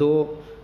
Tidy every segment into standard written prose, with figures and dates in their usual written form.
2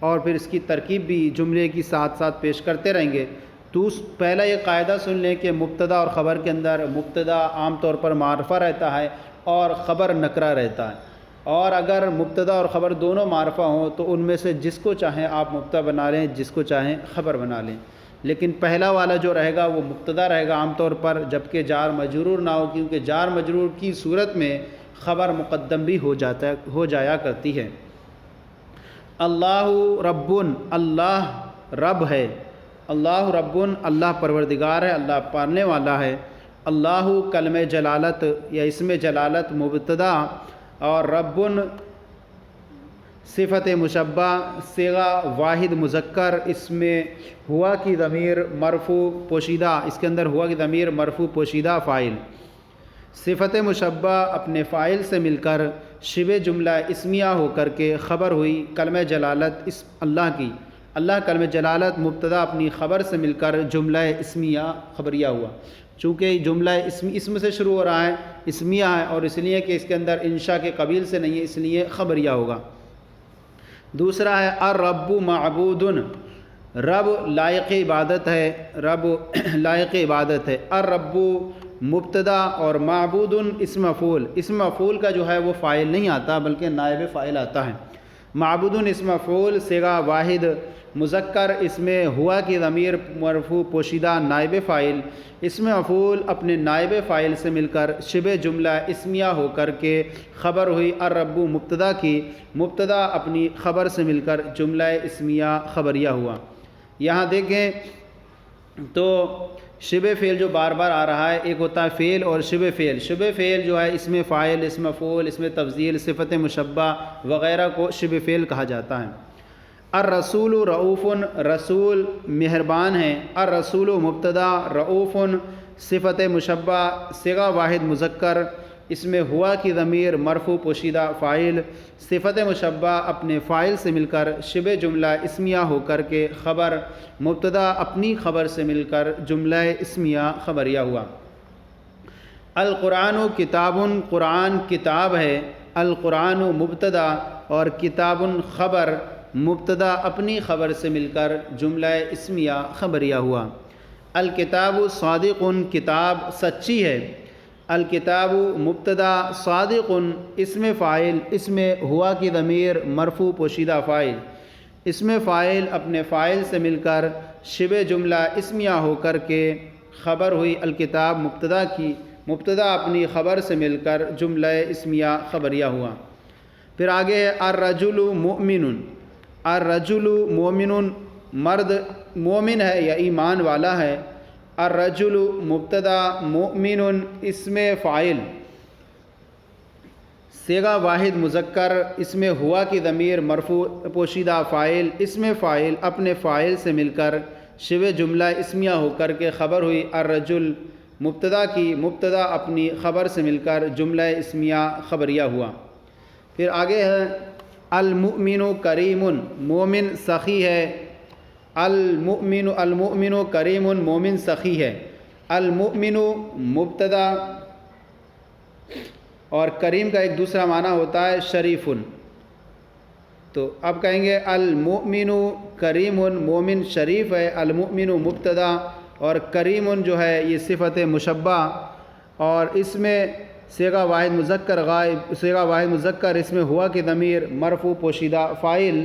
اور پھر اس کی ترکیب بھی جملے کی ساتھ ساتھ پیش کرتے رہیں گے۔ تو پہلا یہ قاعدہ سن لیں کہ مبتدا اور خبر کے اندر مبتدا عام طور پر معرفہ رہتا ہے اور خبر نکرہ رہتا ہے، اور اگر مبتدا اور خبر دونوں معرفہ ہوں تو ان میں سے جس کو چاہیں آپ مبتدا بنا لیں، جس کو چاہیں خبر بنا لیں، لیکن پہلا والا جو رہے گا وہ مبتدا رہے گا عام طور پر، جبکہ جار مجرور نہ ہو، کیونکہ جار مجرور کی صورت میں خبر مقدم بھی ہو جایا کرتی ہے۔ اللہ ربن، اللہ رب ہے، اللہ ربن اللہ پروردگار ہے، اللہ پالنے والا ہے۔ اللہ کلمہ جلالت یا اسم جلالت مبتدا، اور ربن صفت مشبہ صیغہ واحد مذکر، اس میں ہوا کی ضمیر مرفوع پوشیدہ، اس کے اندر ہوا کی ضمیر مرفوع پوشیدہ فاعل، صفت مشبہ اپنے فاعل سے مل کر شبہ جملہ اسمیہ ہو کر کے خبر ہوئی کلمہ جلالت اللہ کی، اللہ کلمہ جلالت مبتدا اپنی خبر سے مل کر جملہ اسمیہ خبریہ ہوا، چونکہ جملہ اسم سے شروع ہو رہا ہے، اسمیہ ہے، اور اس لیے کہ اس کے اندر انشاء کے قبیل سے نہیں ہے، اس لیے خبریہ ہوگا۔ دوسرا ہے الرب معبود، رب لائق عبادت ہے، رب لائق عبادت ہے۔ الرب مبتدا اور معبود اسم مفعول، اسم مفعول کا جو ہے وہ فاعل نہیں آتا بلکہ نائب فاعل آتا ہے۔ معبود اسم مفعول صیغہ واحد مذکر، اس میں ہوا کی ضمیر مرفوع پوشیدہ نائب فاعل، اسم مفعول اپنے نائب فاعل سے مل کر شبہ جملہ اسمیہ ہو کر کے خبر ہوئی الرب مبتدا کی، مبتدا اپنی خبر سے مل کر جملہ اسمیہ خبریہ ہوا۔ یہاں دیکھیں تو شبہ فعل جو بار بار آ رہا ہے، ایک ہوتا ہے فعل اور شبہ فعل۔ شبہ فعل جو ہے اسم فاعل، اسم مفعول، اسم تفضیل، صفت مشبہ وغیرہ کو شبہ فعل کہا جاتا ہے۔ الرسول رؤوف، رسول مہربان ہیں۔ الرسول مبتدا، رؤوف صفت مشبہ صیغہ واحد مذکر، اس میں ہوا کی ضمیر مرفوع پوشیدہ فاعل، صفت مشبہ اپنے فاعل سے مل کر شبہ جملہ اسمیہ ہو کر کے خبر، مبتدا اپنی خبر سے مل کر جملہ اسمیہ خبریہ ہوا۔ القرآن کتاب، قرآن کتاب ہے۔ القرآن مبتدا اور کتاب خبر، مبتدا اپنی خبر سے مل کر جملہ اسمیہ خبریہ ہوا۔ الکتاب صادق، کتاب سچی ہے۔ الکتاب مبتدا، صادق اسم فاعل، اس میں ہوا کی ضمیر مرفوع پوشیدہ فاعل، اسم فاعل اپنے فاعل سے مل کر شبہ جملہ اسمیہ ہو کر کے خبر ہوئی الکتاب مبتدا کی، مبتدا اپنی خبر سے مل کر جملہ اسمیہ خبریہ ہوا۔ پھر آگے ہے الرجل مؤمن، الرجل مومن مرد مومن ہے یا ایمان والا ہے۔ الرجل مبتدا، مؤمن اسم فاعل صیغہ واحد مذکر، اس میں ہوا کی ضمیر مرفوع پوشیدہ فاعل، اسم فاعل اپنے فاعل سے مل کر شبہ جملہ اسمیہ ہو کر کے خبر ہوئی الرجل مبتدا کی، مبتدا اپنی خبر سے مل کر جملہ اسمیہ خبریہ ہوا۔ پھر آگے ہے المؤمن کریم، مومن سخی ہے۔ المؤمن کریم مومن سخی ہے۔ المؤمن مبتدا اور کریم کا ایک دوسرا معنی ہوتا ہے شریف، تو اب کہیں گے المؤمن کریم، مومن شریف ہے۔ المؤمن مبتدا اور کریم جو ہے یہ صفت مشبہ، اور اس میں صیغہ واحد مذکر غائب، صیغہ واحد مذکر، اس میں ہوا کی ضمیر مرفوع پوشیدہ فاعل،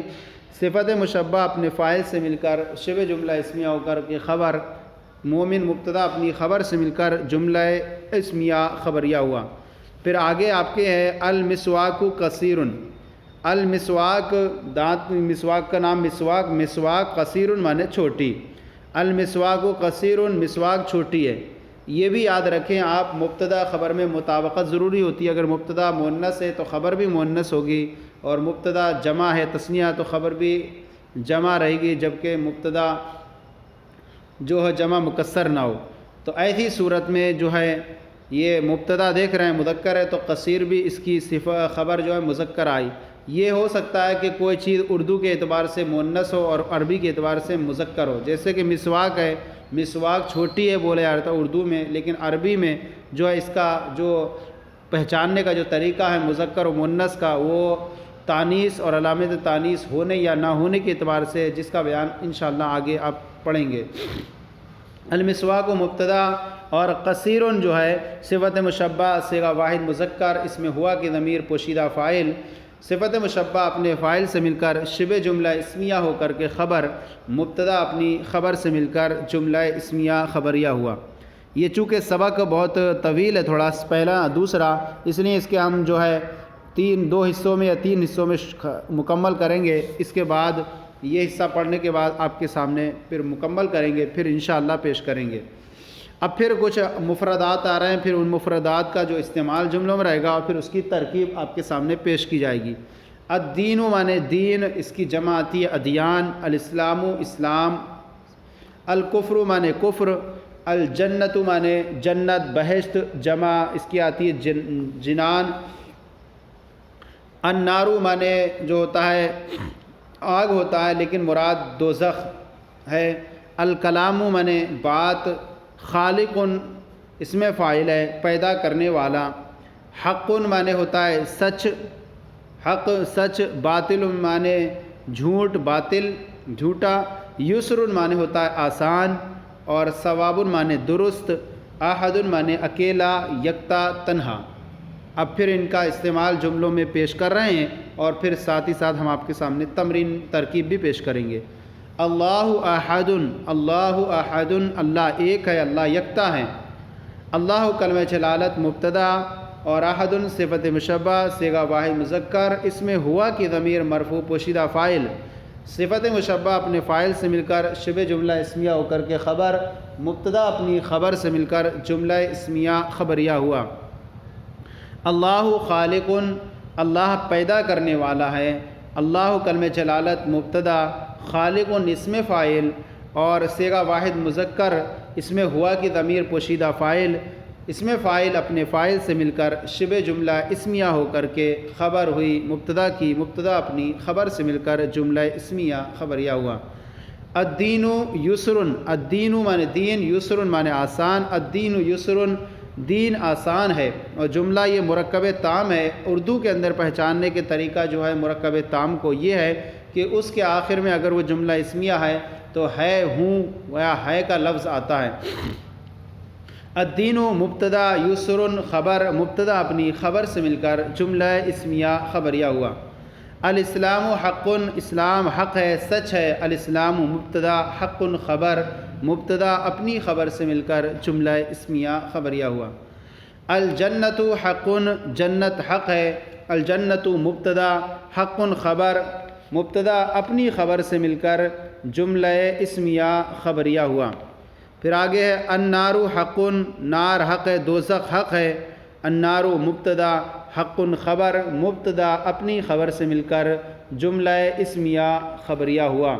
صفت مشبہ اپنے فاعل سے مل کر شبہ جملہ اسمیہ ہو کر کے خبر، مومن مبتدا اپنی خبر سے مل کر جملہ اسمیہ خبریہ ہوا۔ پھر آگے آپ کے ہے المسواک قصیر، المسواک دانت، مسواک کا نام مسواک، مسواک قصیر مانے چھوٹی، المسواک قصیر مسواک چھوٹی ہے۔ یہ بھی یاد رکھیں آپ، مبتدا خبر میں مطابقت ضروری ہوتی ہے، اگر مبتدا مؤنث ہے تو خبر بھی مؤنث ہوگی، اور مبتدا جمع ہے تثنیہ تو خبر بھی جمع رہے گی، جبکہ مبتدا جو ہے جمع مکسر نہ ہو۔ تو ایسی صورت میں جو ہے یہ مبتدا دیکھ رہے ہیں مذکر ہے تو قصیر بھی اس کی خبر جو ہے مذکر آئی۔ یہ ہو سکتا ہے کہ کوئی چیز اردو کے اعتبار سے مؤنث ہو اور عربی کے اعتبار سے مذکر ہو، جیسے کہ مسواک ہے، مسواک چھوٹی ہے بولا جاتا ہے اردو میں، لیکن عربی میں جو ہے اس کا جو پہچاننے کا جو طریقہ ہے مذکر و مؤنث کا، وہ تانیث اور علامت تانیث ہونے یا نہ ہونے کے اعتبار سے، جس کا بیان انشاءاللہ آگے آپ پڑھیں گے۔ المسواک و مبتدا اور قصیرن جو ہے صفت مشبہ صیغہ واحد مذکر، اس میں ہوا کی ضمیر پوشیدہ فاعل، صفت مشبہ اپنے فاعل سے مل کر شبہ جملہ اسمیہ ہو کر کے خبر، مبتدا اپنی خبر سے مل کر جملہ اسمیہ خبریہ ہوا۔ یہ چونکہ سبق بہت طویل ہے، تھوڑا پہلا دوسرا، اس لیے اس کے ہم جو ہے دو حصوں میں یا 3 حصوں میں مکمل کریں گے۔ اس کے بعد یہ حصہ پڑھنے کے بعد آپ کے سامنے پھر مکمل کریں گے، پھر انشاءاللہ پیش کریں گے۔ اب پھر کچھ مفردات آ رہے ہیں، پھر ان مفردات کا جو استعمال جملوں میں رہے گا اور پھر اس کی ترکیب آپ کے سامنے پیش کی جائے گی۔ الدین مانے دین، اس کی جمع آتی ہے ادیان، الاسلام اسلام، الکفر مانے کفر، الجنت مانے جنت بہشت، جمع اس کی آتی ہے جنان، النار مانے جو ہوتا ہے آگ ہوتا ہے لیکن مراد دوزخ ہے، الکلام مانے بات، خالق اس میں فاعل ہے پیدا کرنے والا، حق مانے ہوتا ہے سچ، حق سچ، باطل مانے جھوٹ باطل جھوٹا، یسر مانے ہوتا ہے آسان، اور ثواب مانے درست، احد مانے اکیلا یکتا تنہا۔ اب پھر ان کا استعمال جملوں میں پیش کر رہے ہیں اور پھر ساتھ ہی ساتھ ہم آپ کے سامنے تمرین ترکیب بھی پیش کریں گے۔ اللہ احد، اللہ احد، اللہ ایک ہے، اللہ یکتا ہے۔ اللہ کلمہ جلالت مبتدا اور احد صفت مشبہ صیغہ واحد مذکر، اس میں ہوا کی ضمیر مرفوع پوشیدہ فاعل، صفت مشبہ اپنے فاعل سے مل کر شبہ جملہ اسمیہ ہو کر کے خبر، مبتدا اپنی خبر سے مل کر جملہ اسمیہ خبریہ ہوا۔ اللہ خالق، اللہ پیدا کرنے والا ہے، اللہ کلمہ جلالت مبتدا، خالق اسم فاعل اور صیغہ واحد مذکر، اس میں ہوا کی ضمیر پوشیدہ فاعل، اسم فاعل اپنے فاعل سے مل کر شبہ جملہ اسمیہ ہو کر کے خبر ہوئی مبتدا کی، مبتدا اپنی خبر سے مل کر جملہ اسمیہ خبریہ ہوا۔ الدین یسر، الدین مانے دین، یسر مانے آسان، الدین یسر دین آسان ہے، اور جملہ یہ مرکب تام ہے۔ اردو کے اندر پہچاننے کے طریقہ جو ہے مرکب تام کو یہ ہے کہ اس کے آخر میں اگر وہ جملہ اسمیہ ہے تو ہے، ہوں یا ہے کا لفظ آتا ہے۔ الدین مبتدا یسر خبر، مبتدا اپنی خبر سے مل کر جملہ اسمیہ خبریہ ہوا۔ الاسلام حق، اسلام حق ہے سچ ہے، الاسلام مبتدا حق خبر، مبتدا اپنی خبر سے مل کر جملہ اسمیہ خبریہ ہوا۔ الجنت حق، جنت حق ہے، الجنت مبتدا حق خبر، مبتدا اپنی خبر سے مل کر جملہ اسمیہ خبریہ ہوا۔ پھر آگے ہے النار حق، نار حق ہے، دوزخ حق ہے، النار مبتدا حق خبر، مبتدا اپنی خبر سے مل کر جملہ اسمیہ خبریہ ہوا۔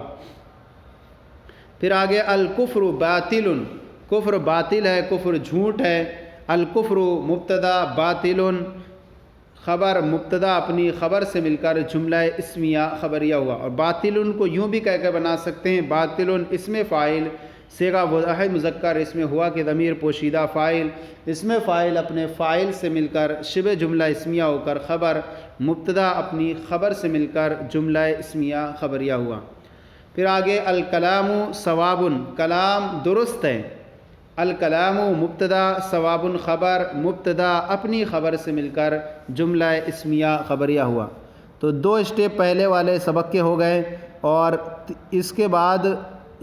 پھر آگے الکفر باطل، کفر باطل ہے، کفر جھوٹ ہے، الکفر مبتدا باطل خبر، مبتدا اپنی خبر سے مل کر جملہ اسمیہ خبریہ ہوا۔ اور باطل کو یوں بھی کہہ کے بنا سکتے ہیں، باطل اسم فاعل صیغہ واحد مذکر، اس میں ہوا کہ ضمیر پوشیدہ فاعل، اسم فاعل اپنے فاعل سے مل کر شبہ جملہ اسمیہ ہو کر خبر، مبتدا اپنی خبر سے مل کر جملہ اسمیہ خبریہ ہوا۔ پھر آگے الکلام صواب، کلام درست ہے، الکلام مبتدا صواب خبر، مبتدا اپنی خبر سے مل کر جملہ اسمیہ خبریہ ہوا۔ تو 2 اسٹیپ پہلے والے سبق کے ہو گئے، اور اس کے بعد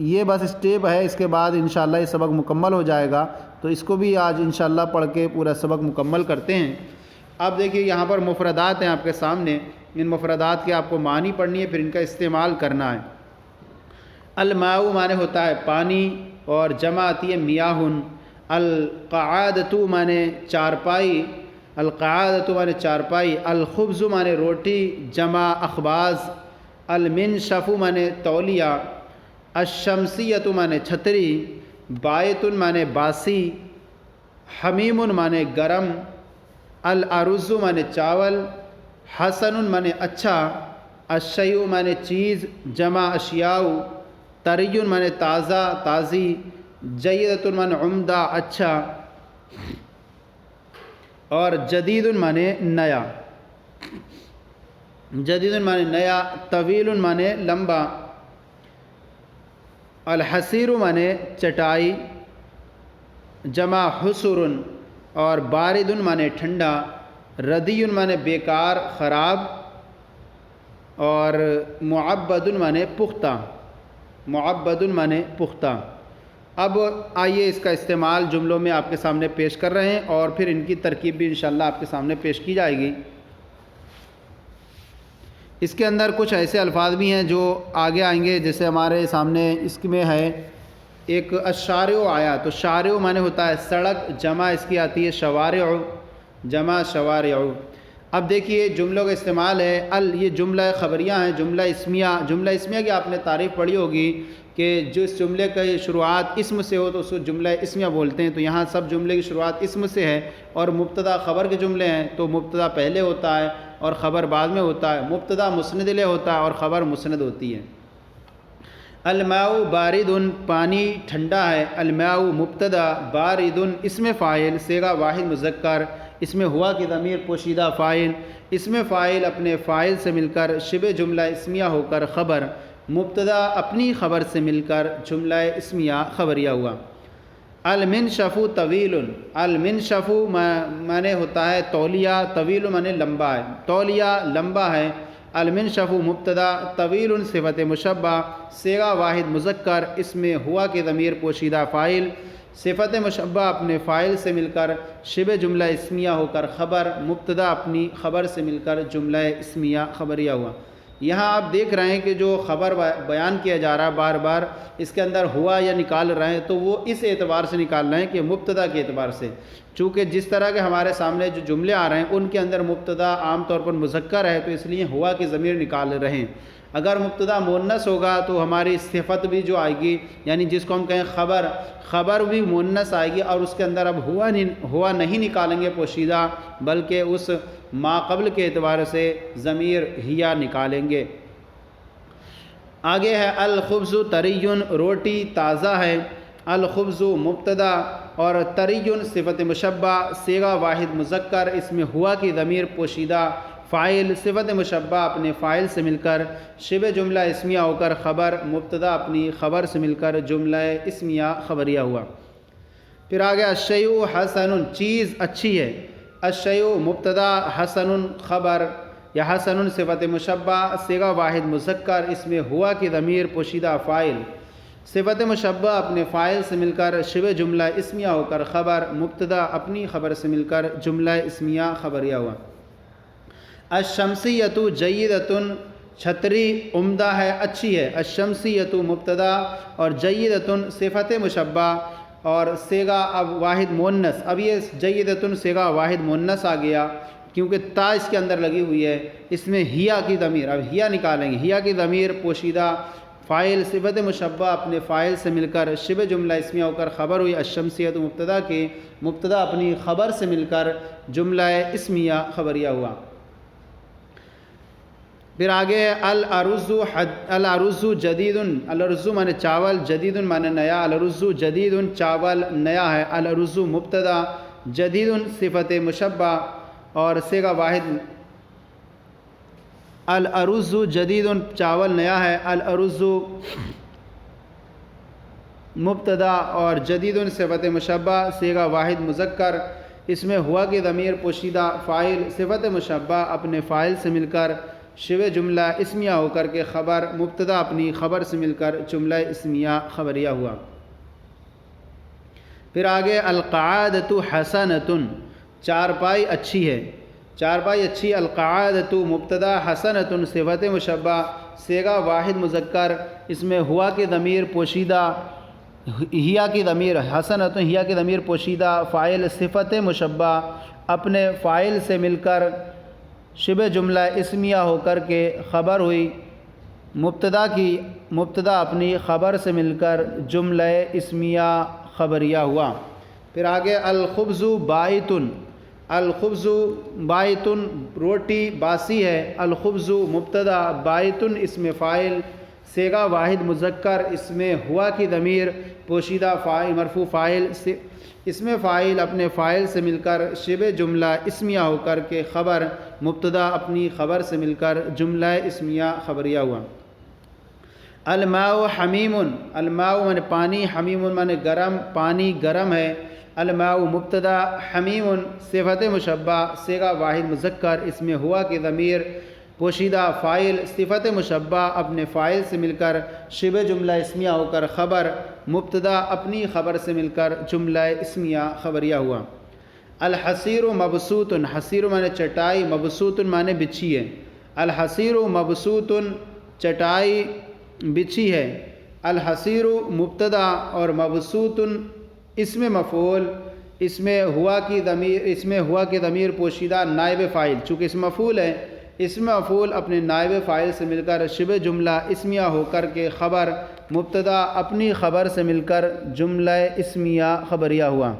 یہ بس اسٹیپ ہے، اس کے بعد انشاءاللہ یہ سبق مکمل ہو جائے گا، تو اس کو بھی آج انشاءاللہ پڑھ کے پورا سبق مکمل کرتے ہیں۔ اب دیکھیے یہاں پر مفردات ہیں آپ کے سامنے، ان مفردات کے آپ کو معنی پڑھنی ہے، پھر ان کا استعمال کرنا ہے۔ الماء مانے ہوتا ہے پانی اور جمع آتی ہے میاہن۔ القعادۃ مانے چارپائی، القعادۃ مانے چارپائی۔ الخبز مانے روٹی، جمع اخباز۔ المنشف مانے تولیہ۔ الشمسیۃ مانے چھتری۔ بایت مانے باسی۔ حمیم مانے گرم۔ الارز مانے چاول۔ حسن مانے اچھا۔ الشیء مانے چیز، جمع اشیاء۔ طری مانے تازہ تازی۔ جیدۃ مانے عمدہ اچھا، اور جدید مانے نیا۔ جدید معنی نیا، طویل معنی لمبا، الحصیر معنی چٹائی، جمع حسر، اور بارد معنی ٹھنڈا، ردی معنی بیکار خراب، اور معبد معنی پختہ، معبد معنی پختہ۔ اب آئیے اس کا استعمال جملوں میں آپ کے سامنے پیش کر رہے ہیں اور پھر ان کی ترکیب بھی انشاءاللہ آپ کے سامنے پیش کی جائے گی۔ اس کے اندر کچھ ایسے الفاظ بھی ہیں جو آگے آئیں گے، جیسے ہمارے سامنے اس میں ہے ایک الشارع آیا، تو شارع معنی ہوتا ہے سڑک، جمع اس کی آتی ہے شوارع، جمع شوارع۔ اب دیکھیے جملوں کا استعمال ہے یہ جملہ خبریہ ہیں، جملہ اسمیہ۔ جملہ اسمیہ کی آپ نے تعریف پڑھی ہوگی کہ جس جملے کی شروعات اسم سے ہو تو اس کو جملہ اسمیہ بولتے ہیں، تو یہاں سب جملے کی شروعات اسم سے ہے، اور مبتدا خبر کے جملے ہیں تو مبتدا پہلے ہوتا ہے اور خبر بعد میں ہوتا ہے، مبتدا مسند الیہ ہوتا ہے اور خبر مسند ہوتی ہے۔ الماء بارد، پانی ٹھنڈا ہے، الماء مبتدا، بارد اسم فاعل، صیغہ واحد مذکر، اس میں ہوا کی ضمیر پوشیدہ فاعل، اسم فاعل اپنے فاعل سے مل کر شبہ جملہ اسمیہ ہو کر خبر، مبتدا اپنی خبر سے مل کر جملہ اسمیہ خبریہ ہوا۔ المنشف طویل، المنشف معنی ہوتا ہے تولیہ، طویل معنی لمبا ہے، تولیہ لمبا ہے۔ المنشف مبتدا، طویل صفت مشبہ، صیغہ واحد مذکر، اس میں ہوا کی ضمیر پوشیدہ فاعل، صفت مشبہ اپنے فاعل سے مل کر شبہ جملہ اسمیہ ہو کر خبر، مبتدا اپنی خبر سے مل کر جملہ اسمیہ خبریہ ہوا۔ یہاں آپ دیکھ رہے ہیں کہ جو خبر بیان کیا جا رہا ہے بار بار، اس کے اندر ہوا یا نکال رہے ہیں تو وہ اس اعتبار سے نکال رہے ہیں کہ مبتدا کے اعتبار سے، چونکہ جس طرح کے ہمارے سامنے جو جملے آ رہے ہیں ان کے اندر مبتدا عام طور پر مذکر ہے، تو اس لیے ہوا کی ضمیر نکال رہے ہیں۔ اگر مبتدا مؤنث ہوگا تو ہماری صفت بھی جو آئے گی، یعنی جس کو ہم کہیں خبر، خبر بھی مؤنث آئے گی، اور اس کے اندر اب ہوا نہیں نکالیں گے پوشیدہ، بلکہ اس ما قبل کے اعتبار سے ضمیر ہیا نکالیں گے۔ آگے ہے الخبز طری، روٹی تازہ ہے، الخبز مبتدا اور طری صفت مشبہ، صیغہ واحد مذکر، اس میں ہوا کی ضمیر پوشیدہ فاعل، صفت مشبہ اپنے فاعل سے مل کر شبہ جملہ اسمیہ ہو کر خبر، مبتدا اپنی خبر سے مل کر جملہ اسمیہ خبریہ ہوا۔ پھر آگے الشیء حسن، چیز اچھی ہے، الشیء مبتدا، حسن خبر یا حسن صفت مشبہ، صیغہ واحد مذکر، اس میں ہوا کی ضمیر پوشیدہ فاعل، صفت مشبہ اپنے فاعل سے مل کر شبہ جملہ اسمیہ ہو کر خبر، مبتدا اپنی خبر سے مل کر جملہ اسمیہ خبریہ ہوا۔ الشمسیۃ جیدۃ، چھتری عمدہ ہے، اچھی ہے، الشمسیۃ مبتدا اور جیدۃ صفت مشبہ اور صیغہ اب واحد مؤنث، اب یہ جیدۃ صیغہ واحد مؤنث آ گیا کیونکہ تا اس کے اندر لگی ہوئی ہے، اس میں ہیا کی ضمیر، اب ہیا نکالیں گے، ہیا کی ضمیر پوشیدہ فاعل، صفت مشبہ اپنے فاعل سے مل کر شبہ جملہ اسمیہ ہو کر خبر ہوئی، الشمسیۃ مبتدا کی، مبتدا اپنی خبر سے مل کر جملہ اسمیہ خبریہ ہوا۔ پھر آگے الارز جدید، الارز معنی چاول، جدید معنی نیا، الارز جدید چاول نیا ہے، الارز مبتدا، جدید صفت مشبہ اور صیغہ واحد، الارز جدید چاول نیا ہے، الارز مبتدا اور جدید صفت مشبہ، صیغہ واحد مذکر، اس میں ہوا کی ضمیر پوشیدہ فاعل، صفت مشبہ اپنے فاعل سے مل کر شبہ جملہ اسمیہ ہو کر کے خبر، مبتدا اپنی خبر سے مل کر جملہ اسمیہ خبریہ ہوا۔ پھر آگے القعادۃ حسنۃ، چارپائی اچھی ہے، چارپائی اچھی، القعادۃ مبتدا، حسنۃ صفت مشبہ، صیغہ واحد مذکر، اس میں ہوا کی ضمیر پوشیدہ، ہیا کی ضمیر، حسنۃ ہیا کی ضمیر پوشیدہ فاعل، صفت مشبہ اپنے فاعل سے مل کر شبہ جملہ اسمیہ ہو کر کے خبر ہوئی، مبتدا اپنی خبر سے مل کر جملہ اسمیہ خبریہ ہوا۔ پھر آگے الخبز بائت، الخبز بائت روٹی باسی ہے، الخبز مبتدا، بائت اسم فاعل، صیغہ واحد مذکر، اس میں ہوا کی ضمیر پوشیدہ فاعل مرفوع فاعل سے اسم فاعل اپنے فاعل سے مل کر شبہ جملہ اسمیہ ہو کر کے خبر مبتدا اپنی خبر سے مل کر جملہ اسمیہ خبریہ ہوا۔ الماء حمیم، الماء مانے پانی، حمیم مانے گرم، پانی گرم ہے۔ الماء مبتدا، حمیم صفت مشبہ صیغہ واحد مذکر، اس میں ہوا کی ضمیر پوشیدہ فاعل صفت مشبہ اپنے فاعل سے مل کر شبہ جملہ اسمیہ ہو کر خبر مبتدا اپنی خبر سے مل کر جملہ اسمیہ خبریہ ہوا۔ الحصیر مبسوط، حصیر مانے چٹائی، مبسوط مانے بچھی ہے۔ الحصیر مبسوط چٹائی بچھی ہے۔ الحصیر مبتدا اور مبسوط اسم مفعول، اس میں ہوا کی ضمیر پوشیدہ نائب فاعل، چونکہ اسم مفعول ہے، اسم مفعول اپنے نائب فاعل سے مل کر شبہ جملہ اسمیہ ہو کر کے خبر مبتدا اپنی خبر سے مل کر جملہ اسمیہ خبریہ ہوا۔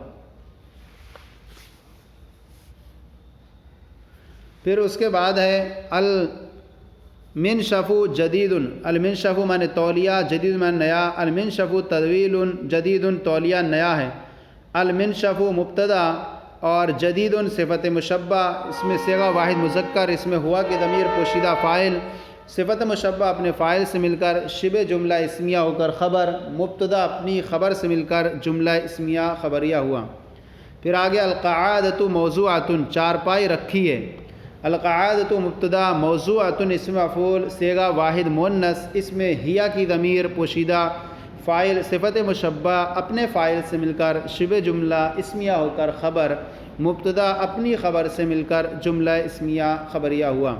پھر اس کے بعد ہے المنشف جدید، المنشف مانے تولیہ، جدید مانے نیا، المنشف طویل جدید تولیہ نیا ہے۔ المنشف مبتدا اور جدید صفت مشبہ، اس میں صیغہ واحد مذکر، اس میں ہوا کی ضمیر پوشیدہ فاعل صفت مشبہ اپنے فاعل سے مل کر شبہ جملہ اسمیہ ہو کر خبر مبتدا اپنی خبر سے مل کر جملہ اسمیہ خبریہ ہوا۔ پھر آگے القعادۃ موضوعۃ، چارپائی رکھی ہے۔ القعادۃ مبتدا، موضوعۃ اسم مفعول صیغہ واحد مؤنث، اس میں ہیا کی ضمیر پوشیدہ فاعل صفت مشبہ اپنے فاعل سے مل کر شبہ جملہ اسمیہ ہو کر خبر مبتدا اپنی خبر سے مل کر جملہ اسمیہ خبریہ ہوا۔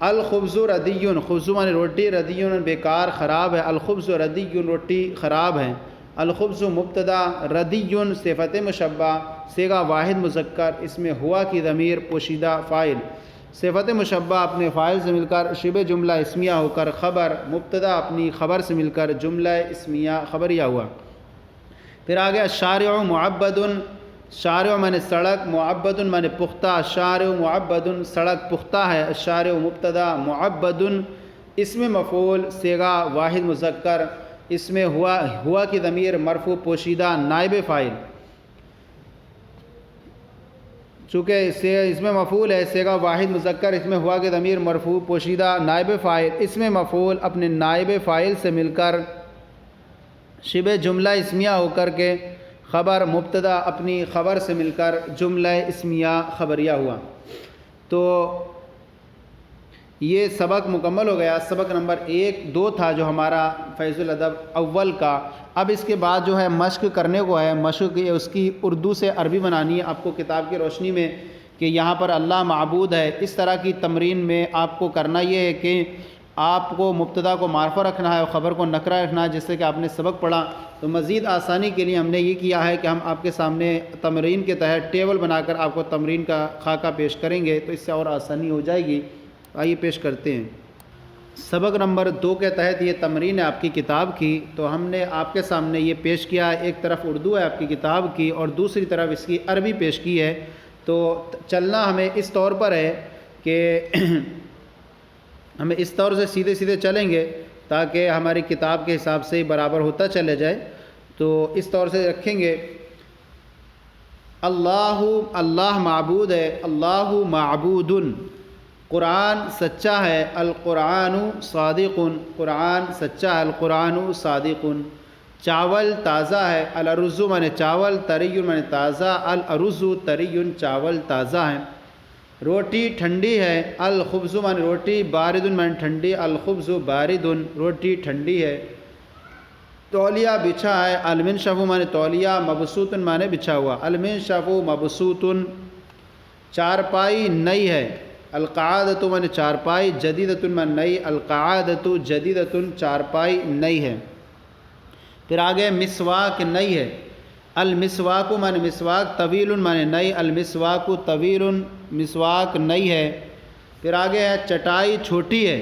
الخبز ردی، خبز مانے روٹی، ردی بیکار خراب ہے۔ الخبز ردی روٹی خراب ہے۔ الخبز مبتدا، ردی صفت مشبہ صیغہ واحد مذکر، اس میں ہوا کی ضمیر پوشیدہ فاعل صفت مشبہ اپنے فاعل سے مل کر شبہ جملہ اسمیہ ہو کر خبر مبتدا اپنی خبر سے مل کر جملہ اسمیہ خبریہ ہوا۔ پھر آگے الشارع معبد، شارع مانے سڑک، معبد مانے پختہ، الشارع معبد سڑک پختہ ہے۔ الشارع مبتدا، معبد اسم مفعول صیغہ واحد مذکر، اس میں ہوا کی ضمیر مرفوع پوشیدہ نائب فاعل، چونکہ اس میں مفعول ہے صیغہ واحد مذکر، اس میں ہوا کی ضمیر مرفوع پوشیدہ نائب فاعل، اس میں مفعول اپنے نائب فاعل سے مل کر شبہ جملہ اسمیہ ہو کر کے خبر مبتدا اپنی خبر سے مل کر جملہ اسمیہ خبریہ ہوا۔ تو یہ سبق مکمل ہو گیا۔ سبق نمبر 1-2 تھا جو ہمارا فیض الادب اول کا۔ اب اس کے بعد جو ہے مشق کرنے کو ہے، مشق اس کی اردو سے عربی بنانی ہے آپ کو کتاب کی روشنی میں، کہ یہاں پر اللہ معبود ہے۔ اس طرح کی تمرین میں آپ کو کرنا یہ ہے کہ آپ کو مبتدا کو معرفہ رکھنا ہے اور خبر کو نکرہ رکھنا ہے، جس سے کہ آپ نے سبق پڑھا۔ تو مزید آسانی کے لیے ہم نے یہ کیا ہے کہ ہم آپ کے سامنے تمرین کے تحت ٹیبل بنا کر آپ کو تمرین کا خاکہ پیش کریں گے، تو اس سے اور آسانی ہو جائے گی۔ آئیے پیش کرتے ہیں۔ سبق نمبر 2 کے تحت یہ تمرین ہے آپ کی کتاب کی، تو ہم نے آپ کے سامنے یہ پیش کیا ہے۔ ایک طرف اردو ہے آپ کی کتاب کی اور دوسری طرف اس کی عربی پیش کی ہے۔ تو چلنا ہمیں اس طور پر ہے کہ ہمیں اس طور سے سیدھے سیدھے چلیں گے تاکہ ہماری کتاب کے حساب سے برابر ہوتا چلے جائے۔ تو اس طور سے رکھیں گے، اللہ معبود ہے، اللہ معبود، قرآن سچا ہے، القرآن صادق، قرآن سچا ہے، القرآن صادق، چاول تازہ ہے، الارز مانے چاول، طری مانے تازہ، الارز طری چاول تازہ ہے، روٹی ٹھنڈی ہے، الخبز مانے روٹی، بارد مانے ٹھنڈی، الخبز بارد روٹی ٹھنڈی ہے، تولیہ بچھا ہے، المنشف مانے تولیہ، مبسوط مانے بچھا ہوا، المنشف مبسوط، چارپائی نئی ہے، القعادۃ مانے چارپائی، جدیدۃ مانے نئی، القعادۃ جدیدۃ چارپائی نئی ہے۔ پھر آگے مسواک نئی ہے، المسواک مانے مسواک، طویل مانے نئی، المسواک طویل مسواک نئی ہے۔ پھر آگے ہے چٹائی چھوٹی ہے،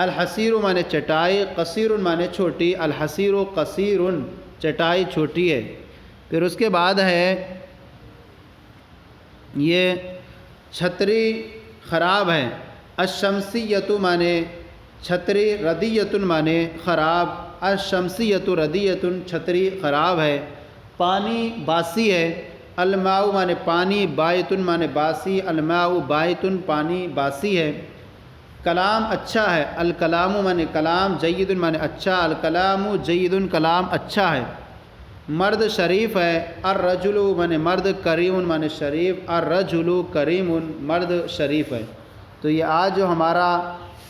الحصیر مانے چٹائی، قصیر مانے چھوٹی، الحصیر قصیر چٹائی چھوٹی ہے۔ پھر اس کے بعد ہے یہ چھتری خراب ہے، الشمسیۃ مانے چھتری، ردیۃ مانے خراب، الشمسیۃ ردیۃ چھتری خراب ہے، پانی باسی ہے، الماء مانے پانی، بایت مانے باسی، الماء بایت پانی باسی ہے، کلام اچھا ہے، الکلام مانے کلام، جید مانے اچھا، الکلام جید کلام اچھا ہے، مرد شریف ہے، الرجل مانے مرد، کریم مانے شریف، الرجل کریم مرد شریف ہے۔ تو یہ آج جو ہمارا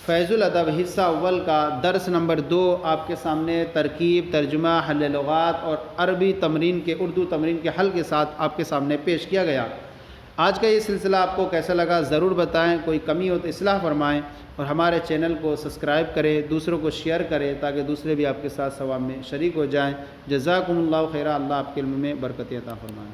فیض الادب حصہ اول کا درس نمبر 2 آپ کے سامنے ترکیب، ترجمہ، حل لغات اور عربی تمرین کے، اردو تمرین کے حل کے ساتھ آپ کے سامنے پیش کیا گیا۔ آج کا یہ سلسلہ آپ کو کیسا لگا ضرور بتائیں، کوئی کمی ہو تو اصلاح فرمائیں، اور ہمارے چینل کو سبسکرائب کریں، دوسروں کو شیئر کریں تاکہ دوسرے بھی آپ کے ساتھ ثواب میں شریک ہو جائیں۔ جزاکم اللہ خیرہ، اللہ آپ کے علم میں برکت عطا فرمائیں۔